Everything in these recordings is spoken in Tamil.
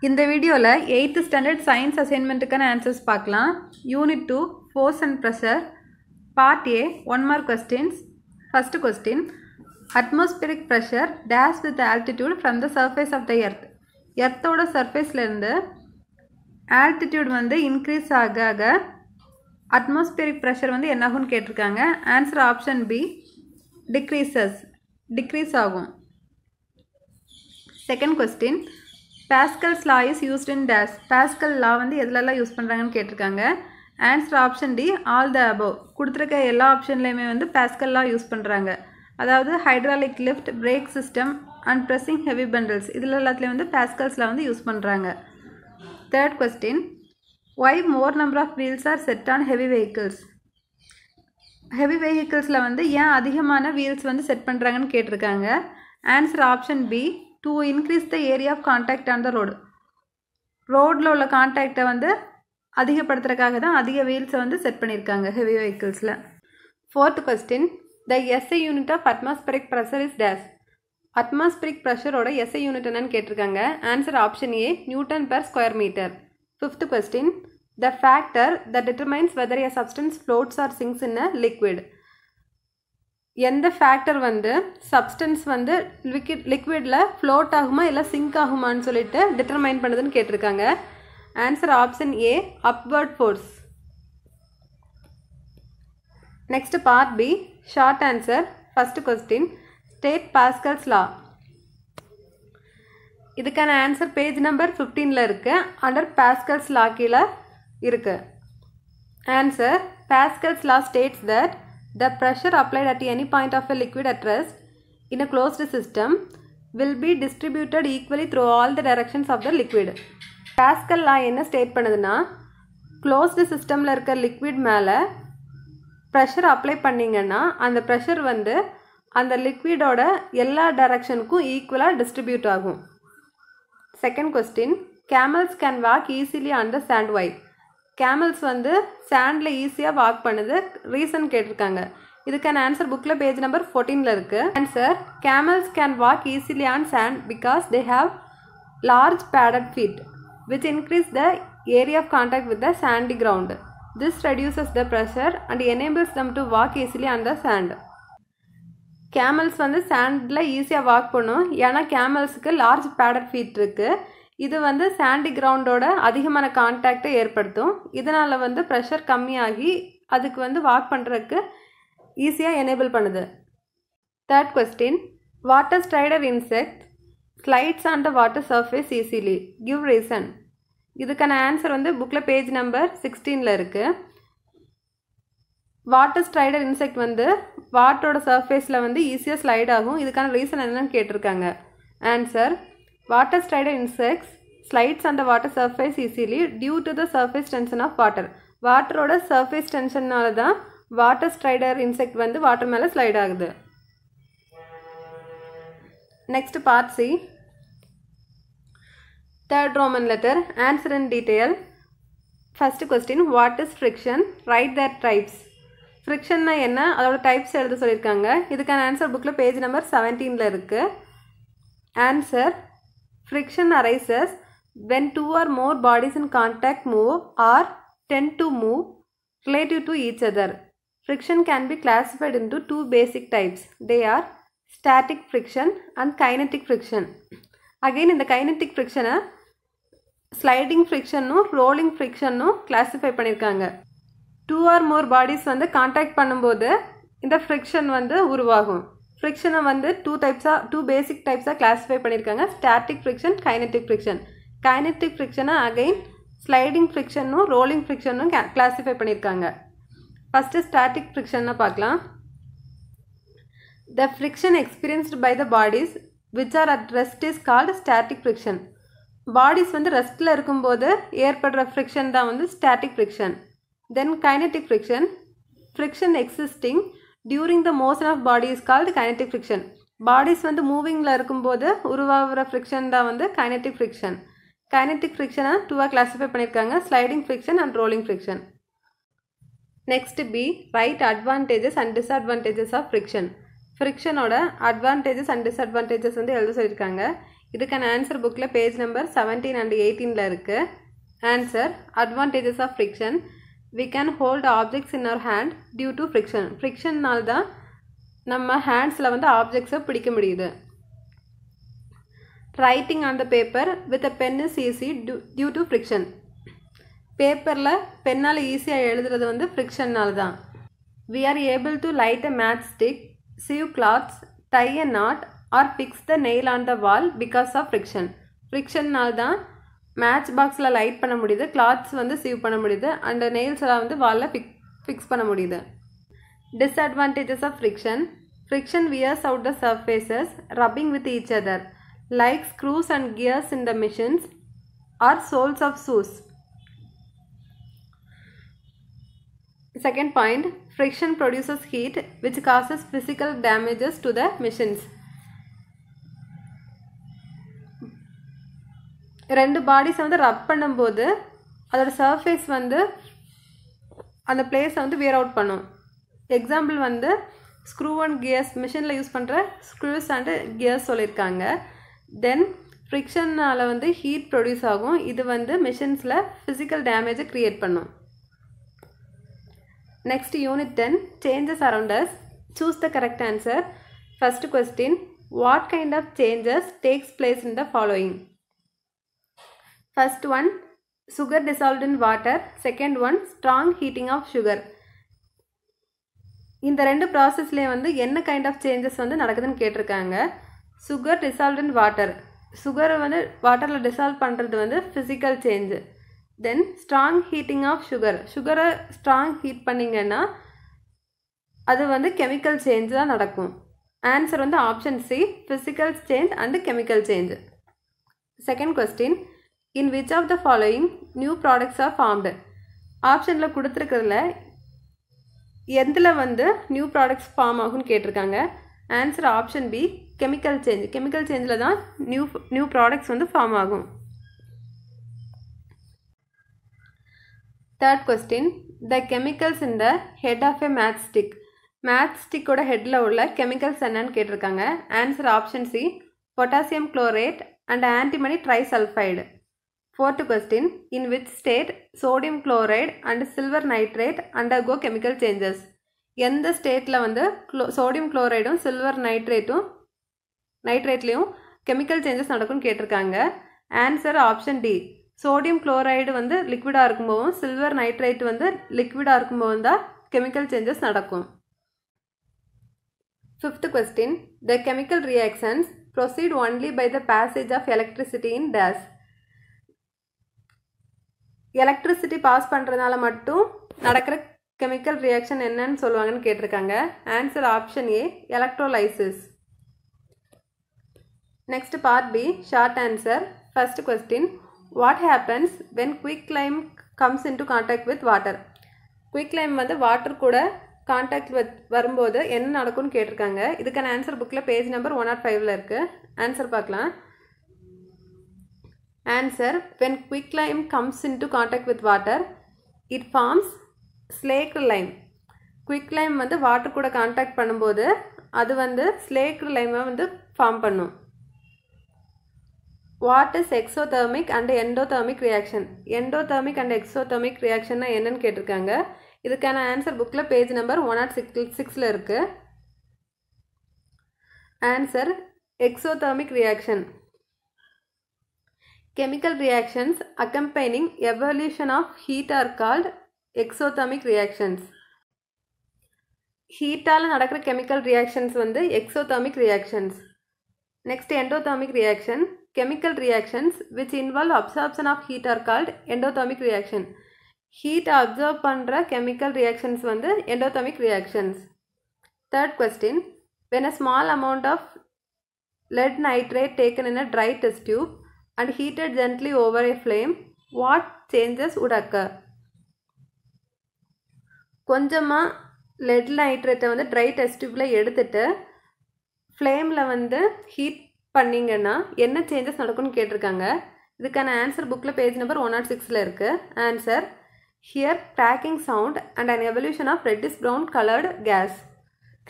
இந்த வீடியோவில் 8th ஸ்டாண்டர்ட் சயின்ஸ் அசைன்மெண்ட்டுக்கான ஆன்சர்ஸ் பார்க்கலாம். Unit 2 force and pressure part A 1 mark questions. First question, atmospheric pressure dash with altitude from the surface of the earth. எர்த்தோட சர்ஃபேஸ்லேருந்து ஆல்டிடியூட் வந்து இன்க்ரீஸ் ஆக ஆக அட்மாஸ்பியரிக் ப்ரெஷர் வந்து என்னாகும்னு கேட்டிருக்காங்க. ஆன்சர் ஆப்ஷன் பி, டிக்ரீஸ் ஆகும். Second question, Pascal's law is used in dash. Pascal law வந்து எதுலெல்லாம் யூஸ் பண்ணுறாங்கன்னு கேட்டிருக்காங்க. Answer option D, all the above. கொடுத்துருக்க எல்லா ஆப்ஷன்லேயுமே வந்து பாஸ்கல் லா யூஸ் பண்ணுறாங்க. அதாவது hydraulic lift, brake system and pressing heavy bundles இதில் எல்லாத்துலேயும் வந்து பாஸ்கல்ஸ் லா வந்து யூஸ் பண்ணுறாங்க. Third question, why more number of wheels are set on heavy vehicles. Heavy வெஹிக்கிள்ஸில் வந்து ஏன் அதிகமான வீல்ஸ் வந்து செட் பண்ணுறாங்கன்னு கேட்டிருக்காங்க. Answer option B, to increase the area of contact on the road. ரோடில் உள்ள கான்டாக்டை வந்து அதிகப்படுத்துறதுக்காக தான் அதிக வீல்ஸை வந்து செட் பண்ணியிருக்காங்க ஹெவி வெஹிக்கிள்ஸில். Fourth question, the SI unit of atmospheric pressure is dash. Atmospheric ப்ரெஷரோட எஸ்ஐ யூனிட் என்னன்னு கேட்டிருக்காங்க. Answer option A, newton per square metre. Fifth question, the factor that determines whether a substance floats or sinks in a liquid. எந்த ஃபேக்டர் வந்து சப்ஸ்டன்ஸ் வந்து லிக்விடில் ஃப்ளோட் ஆகுமா இல்லை சிங்க் ஆகுமான்னு சொல்லிட்டு டிட்டர்மைன் பண்ணுதுன்னு கேட்டிருக்காங்க. Answer option A, upward force. Next part B, short answer. First question, state Pascal's law. இதுக்கான ஆன்சர் பேஜ் நம்பர் 15ல் இருக்குது. அண்டர் பாஸ்கல்ஸ் லா கீழே இருக்குது. Answer, pascals law states that the pressure applied at any point of a liquid at rest in a closed system will be distributed equally through all the directions of the liquid. Pascal law என்ன ஸ்டேட் பண்ணுதுன்னா, க்ளோஸ்டு சிஸ்டமில் இருக்க லிக்விட் மேலே ப்ரெஷர் அப்ளை பண்ணிங்கன்னா அந்த ப்ரெஷர் வந்து அந்த லிக்விடோட எல்லா டைரக்ஷனுக்கும் ஈக்குவலாக டிஸ்ட்ரிபியூட் ஆகும். Second question, camels can walk easily on the sand. Why. Camels வந்து சாண்டில் ஈஸியாக வாக் பண்ணுது, ரீசன் கேட்டிருக்காங்க. இதுக்கான ஆன்சர் புக்கில் பேஜ் நம்பர் 14ல் இருக்குது. Answer, camels can walk easily on sand because they have large padded feet which increase the area of contact with the sandy ground. This reduces the pressure and enables them to walk easily on the sand. Camels வந்து சாண்டில் ஈஸியாக வாக் பண்ணும், ஏன்னா கேமல்ஸுக்கு லார்ஜ் பேடட் ஃபீட் இருக்குது. இது வந்து சாண்டி கிரவுண்டோட அதிகமான கான்டாக்டை ஏற்படுத்தும். இதனால் வந்து ப்ரெஷர் கம்மியாகி அதுக்கு வந்து வாக் பண்ணுறதுக்கு ஈஸியாக எனேபிள் பண்ணுது. Third question, water strider insect slides on the water surface easily. Give reason. இதுக்கான ஆன்சர் வந்து புக்கில் பேஜ் நம்பர் 16ல் இருக்குது. வாட்டர் ஸ்ட்ரைடர் இன்செக்ட் வந்து வாட்டரோட சர்ஃபேஸில் வந்து ஈஸியாக ஸ்லைட் ஆகும். இதுக்கான ரீசன் என்னன்னு கேட்டிருக்காங்க. Answer, water strider insects slides on the water surface easily due to the surface tension of water. வாட்டரோட சர்ஃபேஸ் டென்ஷன்னால தான் வாட்டர் ஸ்ட்ரைடர் இன்செக்ட் வந்து வாட்டர் மேலே ஸ்லைட் ஆகுது. Next part C, third Roman letter. Answer in detail. First question, what is friction? Write that types. ஃப்ரிக்ஷன்னா என்ன, அதோட டைப்ஸ் எழுத சொல்லியிருக்காங்க. இதுக்கான ஆன்சர் புக்கில் பேஜ் நம்பர் 17ல் இருக்குது. Answer, friction arises when two or more bodies in contact move or tend to move relative to each other. Friction can be classified into two basic types. They are static friction and kinetic friction. Again, in the kinetic friction sliding friction rolling friction classify பண்ணிருக்காங்க. Two or more bodies வந்து contact பண்ணும்போது இந்த friction வந்து உருவாகும். ஃப்ரிக்ஷனை வந்து டூ பேசிக் டைப்ஸாக கிளாஸிஃபை பண்ணியிருக்காங்க. Static friction, kinetic friction. Kinetic ஃப்ரிக்ஷனை அகைன் ஸ்லைடிங் ஃப்ரிக்ஷனும் ரோலிங் ஃப்ரிக்ஷனும் கிளாஸிஃபை பண்ணியிருக்காங்க. ஃபஸ்ட்டு ஸ்டாட்டிக் ஃப்ரிக்ஷனை பார்க்கலாம். The friction experienced by the bodies which are at rest is called static friction. Bodies வந்து ரெஸ்ட்டில் இருக்கும்போது ஏற்படுற ஃப்ரிக்ஷன் தான் வந்து static friction. Then kinetic friction, friction existing during the motion of body is called kinetic friction. Bodies வந்து மூவிங்கில் இருக்கும்போது உருவாகிற ஃப்ரிக்ஷன் தான் வந்து கைனட்டிக் ஃப்ரிக்ஷன். கைனட்டிக் ஃப்ரிக்ஷனை டூவாக கிளாஸிஃபை பண்ணியிருக்காங்க, sliding friction and rolling friction. Next B, write advantages and disadvantages of friction. ஃப்ரிக்ஷனோட அட்வான்டேஜஸ் அண்ட் டிஸ்அட்வான்டேஜஸ் வந்து எழுத சொல்லியிருக்காங்க. இதுக்கான ஆன்சர் புக்கில் பேஜ் நம்பர் 17 and 18 இருக்குது. Answer advantages of friction. we can hold objects in our hand due to friction. ஃப்ரிக்ஷன்னால் தான் நம்ம ஹேண்ட்ஸில் வந்து ஆப்ஜெக்ட்ஸை பிடிக்க முடியுது. Writing on the paper with a pen is easy due to friction. பேப்பரில் பென்னால் ஈஸியாக எழுதுறது வந்து ஃப்ரிக்ஷன்னால் தான். we are able to light a matchstick, sew cloths, tie a knot or fix the nail on the wall because of friction. ஃப்ரிக்ஷன்னால் தான் மேட்ச் பாக்ஸில் லைட் பண்ண முடியுது, கிளாத்ஸ் வந்து சீவ் பண்ண முடியுது, அண்ட் நெயில்ஸ் எல்லாம் வந்து வாலில் ஃபிக்ஸ் பண்ண முடியுது. Disadvantages of friction. Friction wears out the surfaces rubbing with each other like screws and gears in the machines or soles of shoes. Second point, friction produces heat which causes physical damages to the machines. ரெண்டு பாடிஸை வந்து ரப் பண்ணும்போது அதோட சர்ஃபேஸ் வந்து அந்த பிளேஸை வந்து வியர் அவுட் பண்ணும். எக்ஸாம்பிள் வந்து ஸ்க்ரூ அண்ட் கியர்ஸ், மிஷினில் யூஸ் பண்ணுற ஸ்க்ரூஸ் அண்டு கியர்ஸ் சொல்லியிருக்காங்க. தென் ஃப்ரிக்ஷனால் வந்து ஹீட் ப்ரொடியூஸ் ஆகும். இது வந்து மிஷின்ஸில் ஃபிசிக்கல் டேமேஜை க்ரியேட் பண்ணும். Next, Unit 10, changes around us. Choose the correct answer. First question, what kind of changes takes place in the following? First one, sugar dissolved in water. Second one, strong heating of sugar. இந்த ரெண்டு ப்ராசஸ்லேயே வந்து என்ன கைண்ட் ஆஃப் சேஞ்சஸ் வந்து நடக்குதுன்னு கேட்டிருக்காங்க. சுகர் டிசால்வ்ட் இன் வாட்டர், சுகரை வந்து வாட்டரில் டிசால்வ் பண்ணுறது வந்து physical change. Then strong heating of sugar, சுகரை ஸ்ட்ராங் ஹீட் பண்ணிங்கன்னா அது வந்து கெமிக்கல் சேஞ்ச் தான் நடக்கும். ஆன்சர் வந்து option C, physical change and chemical change. Second question, in which of the following new products are formed? ஆப்ஷனில் கொடுத்துருக்கிறதுல எதில் வந்து நியூ ப்ராடக்ட்ஸ் ஃபார்ம் ஆகும்னு கேட்டிருக்காங்க. Answer option B, chemical change. Chemical சேஞ்சில் தான் நியூ ப்ராடக்ட்ஸ் வந்து ஃபார்ம் ஆகும். Third question, the chemicals in the head of a matchstick. மேட்ச்ஸ்டிக்கோட ஹெட்டில் உள்ள கெமிக்கல்ஸ் என்னன்னு கேட்டிருக்காங்க. Answer option C, potassium chlorate and antimony trisulphide. Fourth question, in which state sodium chloride and silver nitrate undergo chemical changes? எந்த ஸ்டேட்டில் வந்து சோடியம் குளோரைடும் சில்வர் நைட்ரேட்லேயும் கெமிக்கல் சேஞ்சஸ் நடக்கும்னு கேட்டிருக்காங்க. Answer option D, sodium chloride வந்து லிக்விடாக இருக்கும்போதும் சில்வர் நைட்ரேட் வந்து லிக்விடாக இருக்கும்போது தான் கெமிக்கல் சேஞ்சஸ் நடக்கும். Fifth question, the chemical reactions proceed only by the passage of electricity in dash. Electricity pass பண்ணுறதுனால மட்டும் நடக்கிற கெமிக்கல் ரியாக்ஷன் என்னன்னு சொல்லுவாங்கன்னு கேட்டிருக்காங்க. Answer option A, electrolysis. Next part B, short answer. First question, what happens when quicklime comes into contact with water? quicklime வந்து வாட்டர் கூட கான்டாக்ட் வரும்போது என்ன நடக்கும்னு கேட்டிருக்காங்க. இதுக்கான ஆன்சர் புக்கில் பேஜ் நம்பர் 105 இருக்குது. ஆன்சர் பார்க்கலாம். Answer, when quicklime comes into contact with water, it forms slaked lime. quicklime வந்து வாட்டர் கூட கான்டாக்ட் பண்ணும்போது அது வந்து slaked lime வந்து ஃபார்ம் பண்ணும். What is exothermic and endothermic reaction? Endothermic and exothermic reaction என்னன்னு கேட்டிருக்காங்க. இதுக்கான ஆன்சர் புக்கில் பேஜ் நம்பர் 106 இருக்குது. Answer exothermic reaction. Chemical reactions accompanying evolution of heat are called exothermic reactions. ஹீட்டால் நடக்கிற கெமிக்கல் ரியாக்ஷன்ஸ் வந்து exothermic reactions. Next, endothermic reaction. Chemical reactions which involve absorption of heat are called endothermic reaction. Heat absorb பண்ணுற chemical reactions வந்து endothermic reactions. Third question, when a small amount of lead nitrate taken in a dry test tube and heated gently over a flame, what changes would occur? கொஞ்சமாக lead nitrate வந்து dry test tubeல எடுத்துட்டு ஃப்ளேமில் வந்து ஹீட் பண்ணிங்கன்னா என்ன சேஞ்சஸ் நடக்கும்னு கேட்டிருக்காங்க. இதுக்கான ஆன்சர் புக்கில் பேஜ் நம்பர் 106 இருக்குது. Answer, here cracking sound and an evolution of reddish brown coloured gas.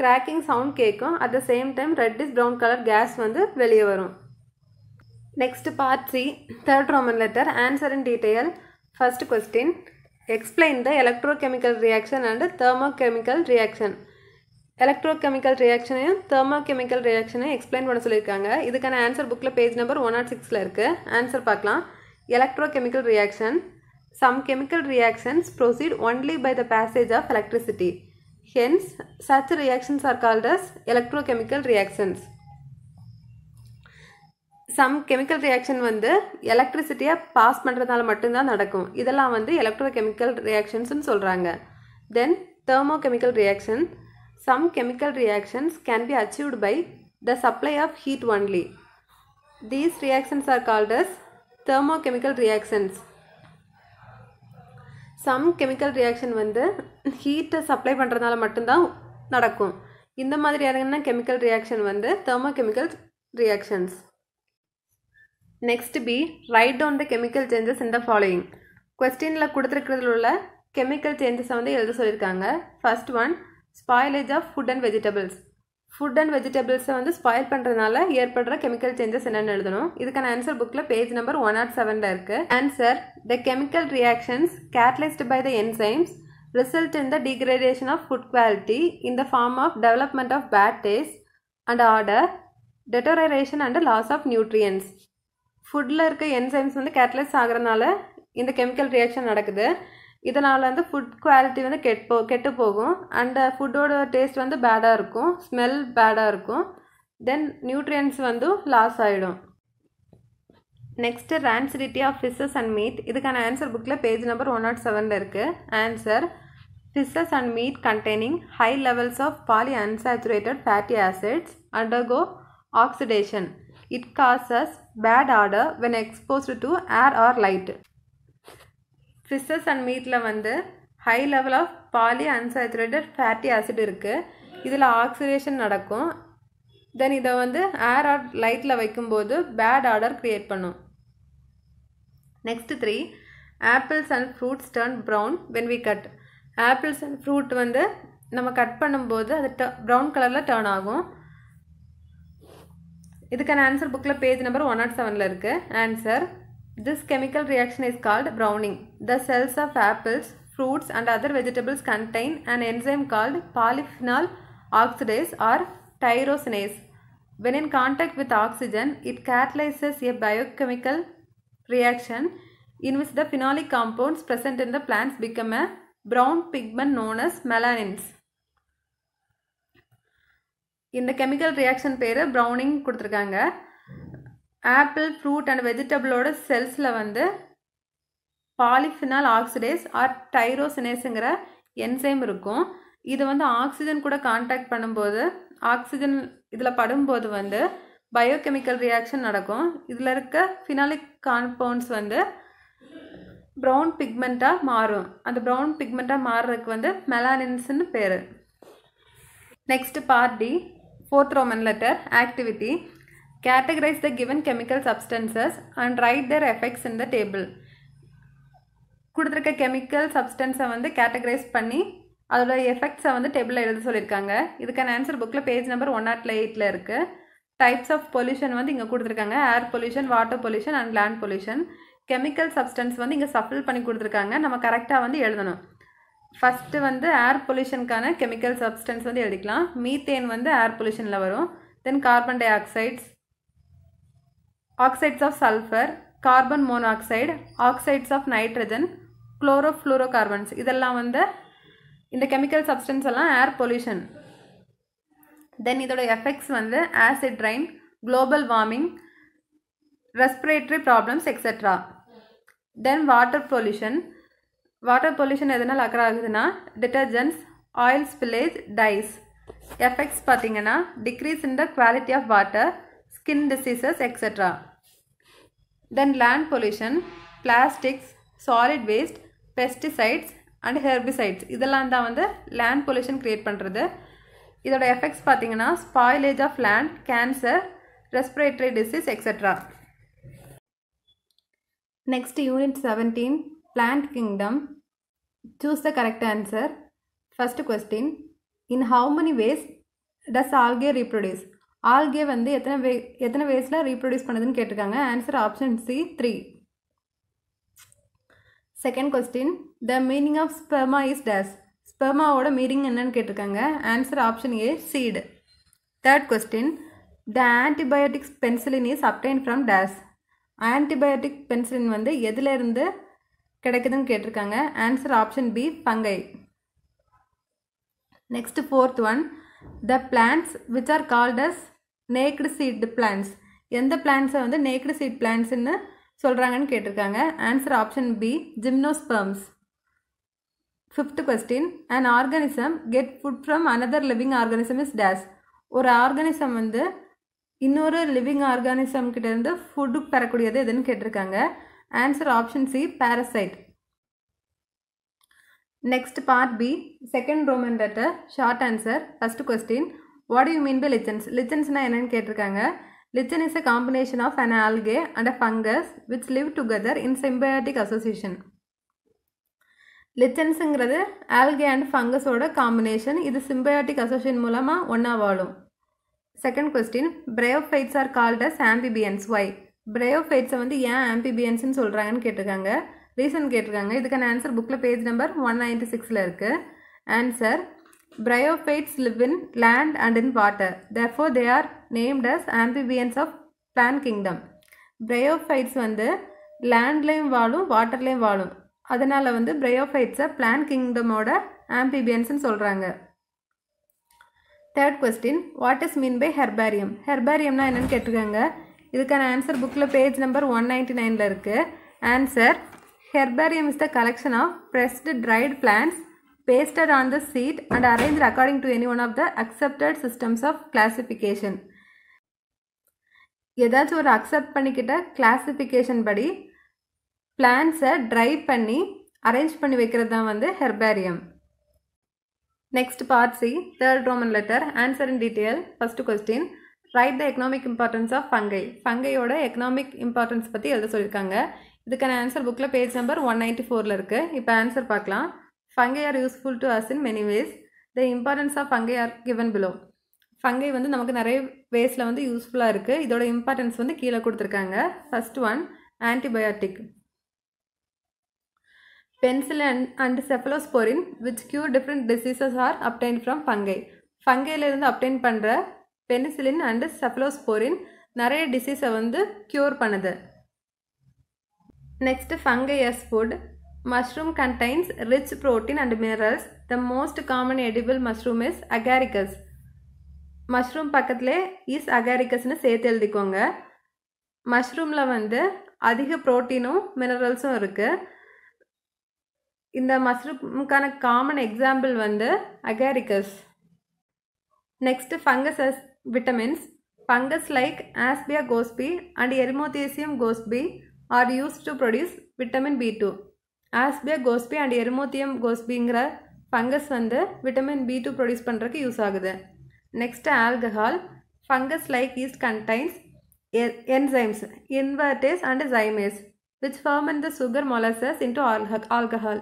Cracking sound கேட்கும், at the same time reddish brown colour gas வந்து வெளியே வரும். Next part C, third Roman letter, answer in detail. First question, explain the electrochemical reaction and thermochemical reaction. Electrochemical reaction and thermochemical reaction explain பண்ண சொல்லிருக்காங்க. இதுக்கான ஆன்சர் புக்ல பேஜ் நம்பர் 106ல இருக்கு. ஆன்சர் பார்க்கலாம். Electrochemical reaction, some chemical reactions proceed only by the passage of electricity. Hence, such reactions are called as electrochemical reactions. Some chemical reaction வந்து எலக்ட்ரிசிட்டியை பாஸ் பண்ணுறதுனால மட்டும்தான் நடக்கும். இதெல்லாம் வந்து எலக்ட்ரோகெமிக்கல் ரியாக்ஷன்ஸ்னு சொல்கிறாங்க. தென் thermochemical reaction, some chemical reactions can be achieved by the supply of heat only. These reactions are called as thermochemical reactions. Some chemical reaction வந்து ஹீட்டை சப்ளை பண்ணுறதுனால மட்டும்தான் நடக்கும். இந்த மாதிரியான chemical reaction வந்து thermochemical reactions. Next B, write down the chemical changes in the following. Questionல கொடுத்திருக்கிறதுல உள்ள chemical changes வந்து எழுத சொல்லிருக்காங்க. First one, spoilage of food and vegetables. Food and vegetables வந்து spoil பண்றதுனால ஏற்படுற chemical changes என்னன்னு எழுதணும். இதுக்கான ஆன்சர் புக்ல பேஜ் நம்பர் 107ல இருக்கு. Answer, the chemical reactions catalyzed by the enzymes result in the degradation of food quality in the form of development of bad taste and odor, deterioration and loss of nutrients. ஃபுட்டில் இருக்க என்சைம்ஸ் வந்து கேட்டலைஸ் ஆகிறதுனால இந்த கெமிக்கல் ரியாக்ஷன் நடக்குது. இதனால் வந்து ஃபுட் குவாலிட்டி வந்து கெட்டு போகும். அண்ட் ஃபுட்டோட டேஸ்ட் வந்து பேடாக இருக்கும், ஸ்மெல் பேடாக இருக்கும். தென் நியூட்ரியன்ஸ் வந்து லாஸ் ஆகிடும். Next rancidity of fishes and meat. இதுக்கான ஆன்சர் புக்கில் பேஜ் நம்பர் 107ல் இருக்குது. Answer, fishes and meat containing high levels of polyunsaturated fatty acids undergo oxidation. It causes bad odor when exposed to air or light. Fishes and meatல வந்து high level of polyunsaturated fatty acid இருக்கு. இதில் ஆக்சிடேஷன் நடக்கும். தென் இதை வந்து ஏர் ஆர் லைட்டில் வைக்கும்போது பேட் ஆர்டர் க்ரியேட் பண்ணும். Next 3, apples and fruits turn brown when we cut. Apples and fruit வந்து நம்ம கட் பண்ணும்போது அது ப்ரௌன் கலரில் டர்ன் ஆகும். இதுக்கான ஆன்சர் புக்கில் பேஜ் நம்பர் 107ல் இருக்குது. Answer, this chemical reaction is called browning. The cells of apples, fruits and other vegetables contain an enzyme called polyphenol oxidase or tyrosinase. When in contact with oxygen, it catalyzes a biochemical reaction in which the phenolic compounds present in the plants become a brown pigment known as melanins. இந்த கெமிக்கல் ரியாக்ஷன் பேர் ப்ரௌனிங் கொடுத்துருக்காங்க. ஆப்பிள், ஃப்ரூட் அண்ட் வெஜிடபிளோட செல்ஸில் வந்து பாலிஃபினால் ஆக்சிடேஸ் ஆர் டைரோசினேஸுங்கிற என்சைம் இருக்கும். இது வந்து ஆக்சிஜன் கூட கான்டாக்ட் பண்ணும்போது, ஆக்சிஜன் இதில் படும்போது வந்து பயோகெமிக்கல் ரியாக்ஷன் நடக்கும். இதில் இருக்க ஃபினாலிக் காம்பவுண்ட்ஸ் வந்து ப்ரௌன் பிக்மெண்ட்டாக மாறும். அந்த ப்ரௌன் பிக்மெண்ட்டாக மாறுறதுக்கு வந்து மெலானின்ஸ்னு பேர். Next part D, fourth Roman letter, activity. Categorize the given chemical substances and write their effects in the table. கொடுத்துருக்க கெமிக்கல் சப்ஸ்டன்ஸை வந்து கேட்டகரைஸ் பண்ணி அதோட எஃபெக்ட்ஸை வந்து டேபிளில் எழுத சொல்லியிருக்காங்க. இதுக்கான ஆன்சர் புக்கில் பேஜ் நம்பர் 108ல் இருக்குது. டைப்ஸ் ஆஃப் பொல்யூஷன் வந்து இங்கே கொடுத்துருக்காங்க. Air pollution, water pollution and land pollution. Chemical substance வந்து இங்கே சஃபில் பண்ணி கொடுத்துருக்காங்க. நம்ம கரெக்டாக வந்து எழுதணும். ஃபஸ்ட்டு வந்து ஏர் பொல்யூஷனுக்கான கெமிக்கல் சப்ஸ்டன்ஸ் வந்து எழுதிக்கலாம். மீத்தேன் வந்து ஏர் பொல்யூஷனில் வரும். Then carbon dioxides, oxides of sulphur, carbon monoxide, oxides of nitrogen, chlorofluorocarbons, இதெல்லாம் வந்து இந்த கெமிக்கல் சப்ஸ்டன்ஸ் எல்லாம் ஏர் பொல்யூஷன். தென் இதோட எஃபெக்ட்ஸ் வந்து acid rain, global warming, respiratory problems etcetera. Then water pollution. Water pollution எதனால் அக்கர் ஆகுதுன்னா detergents, oil spillage, dyes. Effects பார்த்தீங்கன்னா decrease in the quality of water, skin diseases etcetera. Then land pollution, plastics, solid waste, pesticides and herbicides, இதெல்லாம் தான் வந்து லேண்ட் பொல்யூஷன் க்ரியேட் பண்ணுறது. இதோட எஃபெக்ட்ஸ் பார்த்தீங்கன்னா spoilage of land, cancer, respiratory disease etcetera. Next unit 17, plant kingdom. Choose the correct answer. First question, in how many ways does algae reproduce? Algae வந்து எத்தனை வேஸில் ரீப்ரொடியூஸ் பண்ணுதுன்னு கேட்டிருக்காங்க. Answer option C 3. Second question, the meaning of sperma is dash. ஸ்பெர்மாவோட மீனிங் என்னன்னு கேட்டிருக்காங்க. Answer option A seed. Third question, the antibiotics penicillin is obtained from dash. Antibiotic penicillin வந்து எதுலேருந்து கிடைக்குதுன்னு கேட்டிருக்காங்க. Answer option B fungi. Next fourth one, the plants which are called as naked seed plants. எந்த பிளான்ட்ஸை வந்து நேக்டு சீட் பிளான்ட்ஸ்ன்னு சொல்கிறாங்கன்னு கேட்டிருக்காங்க. Answer option B gymnosperms. Fifth question, an organism get food from another living organism is dash. ஒரு ஆர்கானிசம் வந்து இன்னொரு லிவிங் ஆர்கானிசம் கிட்டேருந்து ஃபுட்டு பெறக்கூடியது எதுன்னு கேட்டிருக்காங்க. Answer option C parasite. Next part B, second Roman letter, short answer. First question, what you mean by lichens. லிச்சன்ஸ்னா என்னன்னு கேட்டிருக்காங்க. lichen is a combination of an algae and a fungus which live together in symbiotic association. லிச்சன்ஸுங்கிறது algae and fungus ஓட காம்பினேஷன். இது symbiotic association மூலமாக ஒன்றா வாழும். Second question, bryophytes are called as amphibians. Why? bryophytes வந்து ஏன் amphibiansன்னு சொல்கிறாங்கன்னு கேட்டிருக்காங்க. ரீசன் கேட்டிருக்காங்க. இதுக்கான ஆன்சர் புக்கில் பேஜ் நம்பர் 196 இருக்குது. Answer, bryophytes live in land and in water. Therefore, they are named as amphibians of plant kingdom. bryophytes வந்து landலையும் வாழும் வாட்டர்லையும் வாழும். அதனால் வந்து bryophytes-ஐ plant kingdom-ஓட amphibians-ன்னு சொல்கிறாங்க. Third question, what is mean by herbarium. ஹெர்பாரியம்னா என்னன்னு கேட்டிருக்காங்க. இதுக்கான ஆன்சர் புக்கில் பேஜ் நம்பர் 199 இருக்குது. Answer, herbarium is the collection of pressed dried plants pasted on the seed and arranged according to any one of the accepted systems of classification. ஏதாச்சும் ஒரு அக்செப்ட் பண்ணிக்கிட்ட கிளாசிஃபிகேஷன் படி பிளான்ட்ஸை ட்ரை பண்ணி அரேஞ்ச் பண்ணி வைக்கிறது தான் வந்து herbarium. Next part C, third Roman letter, answer in detail. First question, write the economic importance of fungi. ஃபங்கையோட எக்கனாமிக் இம்பார்ட்டன்ஸ் பற்றி எழுத சொல்லியிருக்காங்க. இதுக்கான ஆன்சர் புக்கில் பேஜ் நம்பர் 194 இருக்குது. இப்போ ஆன்சர் பார்க்கலாம். Fungi are useful to us in many ways. The importance of fungi are given below. Fungi வந்து நமக்கு நிறைய வேஸில் வந்து யூஸ்ஃபுல்லாக இருக்குது. இதோட இம்பார்ட்டன்ஸ் வந்து கீழே கொடுத்துருக்காங்க. First one, antibiotic. Penicillin and cephalosporin which cure different diseases are obtained from fungi. ஃபங்கையிலிருந்து அப்டைன் பண்ணுற பெனிசிலின் அண்ட் செஃபலோஸ்போரின் நிறைய டிசீஸை வந்து க்யூர் பண்ணுது. Next, fungi as food. Mushroom contains rich protein and minerals. The most common edible mushroom is agaricus. Mushroom பக்கத்திலே இஸ் அகாரிக்கஸ்னு சேர்த்து எழுதிக்கோங்க. மஷ்ரூமில் வந்து அதிக ப்ரோட்டீனும் மினரல்ஸும் இருக்குது. இந்த மஷ்ரூமுக்கான காமன் எக்ஸாம்பிள் வந்து agaricus. Next, fungus as vitamins. Fungus like Asbia gosby and Erythrothecium gosby are used to produce vitamin B2. Ashbya gossypii and Eremothecium கோஸ்பிங்கிற ஃபங்கஸ் வந்து விட்டமின் B2 ப்ரொடியூஸ் பண்ணுறதுக்கு யூஸ் ஆகுது. Next, alcohol. Fungus like yeast contains enzymes invertase and zymase which ferment the sugar molasses into alcohol.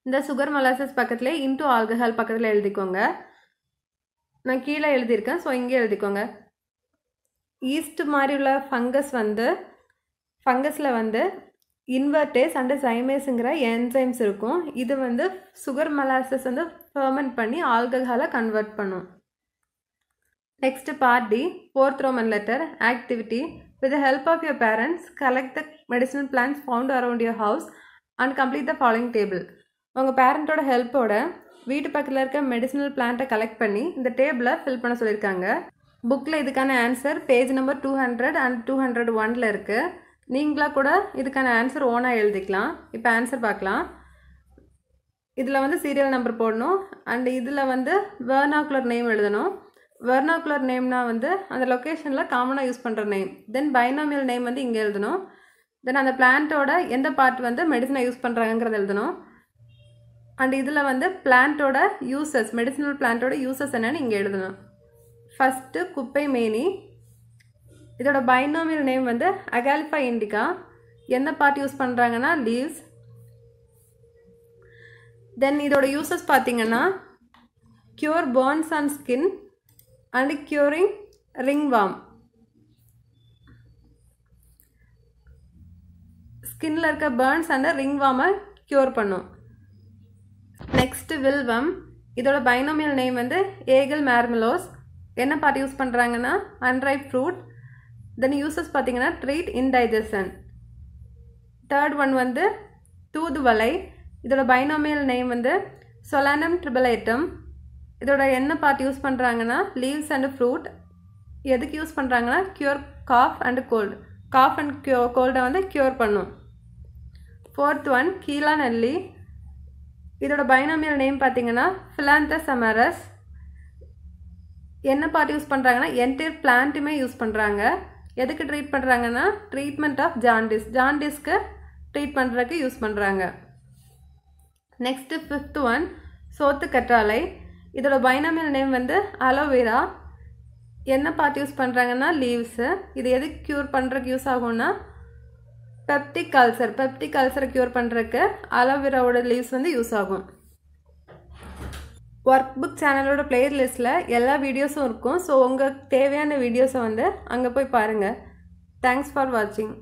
இந்த சுகர் மொலாசஸ் பக்கத்தில் இன்டு ஆல்கஹால் பக்கத்தில் எழுதிக்கோங்க. நான் கீழே எழுதியிருக்கேன், ஸோ இங்கே எழுதிக்கோங்க. ஈஸ்ட் மாதிரி உள்ள ஃபங்கஸில் வந்து இன்வெர்டேஸ் அண்ட் ஜைமேஸுங்கிற என்சைம்ஸ் இருக்கும். இது வந்து சுகர் மொலாசஸ் வந்து ஃபெர்மெண்ட் பண்ணி ஆல்கஹாலை கன்வெர்ட் பண்ணும். Next part D, fourth Roman letter, activity. With the help of your parents collect the medicinal plants found around your house and complete the following table. உங்கள் பேரண்ட்டோட ஹெல்ப்போட வீட்டு பக்கத்தில் இருக்க மெடிசினல் பிளான்ட்டை கலெக்ட் பண்ணி இந்த டேபிளை ஃபில் பண்ண சொல்லியிருக்காங்க. புக்கில் இதுக்கான ஆன்சர் பேஜ் நம்பர் 200 அண்ட் 201 இருக்குது. நீங்களாக கூட இதுக்கான ஆன்சர் ஓனாக எழுதிக்கலாம். இப்போ ஆன்சர் பார்க்கலாம். இதில் வந்து சீரியல் நம்பர் போடணும் அண்ட் இதில் வந்து வெர்னாகுலர் நேம் எழுதணும். வெர்னாகுலர் நேம்னா வந்து அந்த லொக்கேஷனில் காமனாக யூஸ் பண்ணுற நேம். தென் பைனாமியல் நேம் வந்து இங்கே எழுதணும். தென் அந்த பிளான்ட்டோட எந்த பார்ட் வந்து மெடிசனை யூஸ் பண்ணுறாங்கிறது எழுதணும். அண்ட் இதில் வந்து பிளான்ட்டோட யூசஸ், மெடிசினல் பிளான்ட்டோட யூசஸ் என்னன்னு இங்கே எழுதணும். ஃபஸ்ட்டு குப்பை மேனி. இதோட பைனாமியல் நேம் வந்து அகாலிஃபா இண்டிகா. எந்த பார்ட் யூஸ் பண்ணுறாங்கன்னா லீவ்ஸ். தென் இதோட யூசஸ் பார்த்தீங்கன்னா cure Burns on skin, and curing ringworm. ஸ்கின்ல இருக்க burns and ringworm cure பண்ணும். நெக்ஸ்ட் வில்வம். இதோட பைனோமியல் நேம் வந்து ஏகல் மேர்மலோஸ். என்ன பார்ட் யூஸ் பண்ணுறாங்கன்னா அன்ரைப் ஃப்ரூட். தென் யூசஸ் பார்த்தீங்கன்னா ட்ரீட் இன்டைஜஷன். தேர்ட் ஒன் வந்து தூதுவளை. இதோட பைனோமியல் நேம் வந்து சொலானம் ட்ரிபலேட்டம். இதோட என்ன பார்ட் யூஸ் பண்ணுறாங்கன்னா லீவ்ஸ் அண்ட் ஃப்ரூட். எதுக்கு யூஸ் பண்ணுறாங்கன்னா cure cough and cold. Cough and கோல்டை வந்து க்யூர் பண்ணும். ஃபோர்த் ஒன் கீழா நெல்லி. இதோட பைனோமியல் நேம் பார்த்தீங்கன்னா ஃபிலாந்தஸ் அமரஸ். என்ன பார்ட் யூஸ் பண்ணுறாங்கன்னா என்டையர் பிளான்ட்டுமே யூஸ் பண்ணுறாங்க. எதுக்கு ட்ரீட் பண்ணுறாங்கன்னா ட்ரீட்மெண்ட் ஆஃப் ஜாண்டிஸ். ஜாண்டிஸ்க்கு ட்ரீட் பண்ணுறதுக்கு யூஸ் பண்ணுறாங்க. நெக்ஸ்ட்டு ஃபிஃப்த் ஒன் சோத்து கற்றாழை. இதோட பைனோமியல் நேம் வந்து அலோவேரா. என்ன பார்ட் யூஸ் பண்ணுறாங்கன்னா லீவ்ஸு. இது எதுக்கு க்யூர் பண்ணுறதுக்கு யூஸ் ஆகும்னா பெப்டிக் அல்சர். பெப்டிக் அல்சரை க்யூர் பண்ணுறதுக்கு அலோவேராவோட லீவ்ஸ் வந்து யூஸ் ஆகும். ஒர்க் புக் சேனலோட பிளேலிஸ்ட்டில் எல்லா வீடியோஸும் இருக்கும். ஸோ உங்களுக்கு தேவையான வீடியோஸை வந்து அங்கே போய் பாருங்கள். தேங்க்ஸ் ஃபார் வாட்சிங்.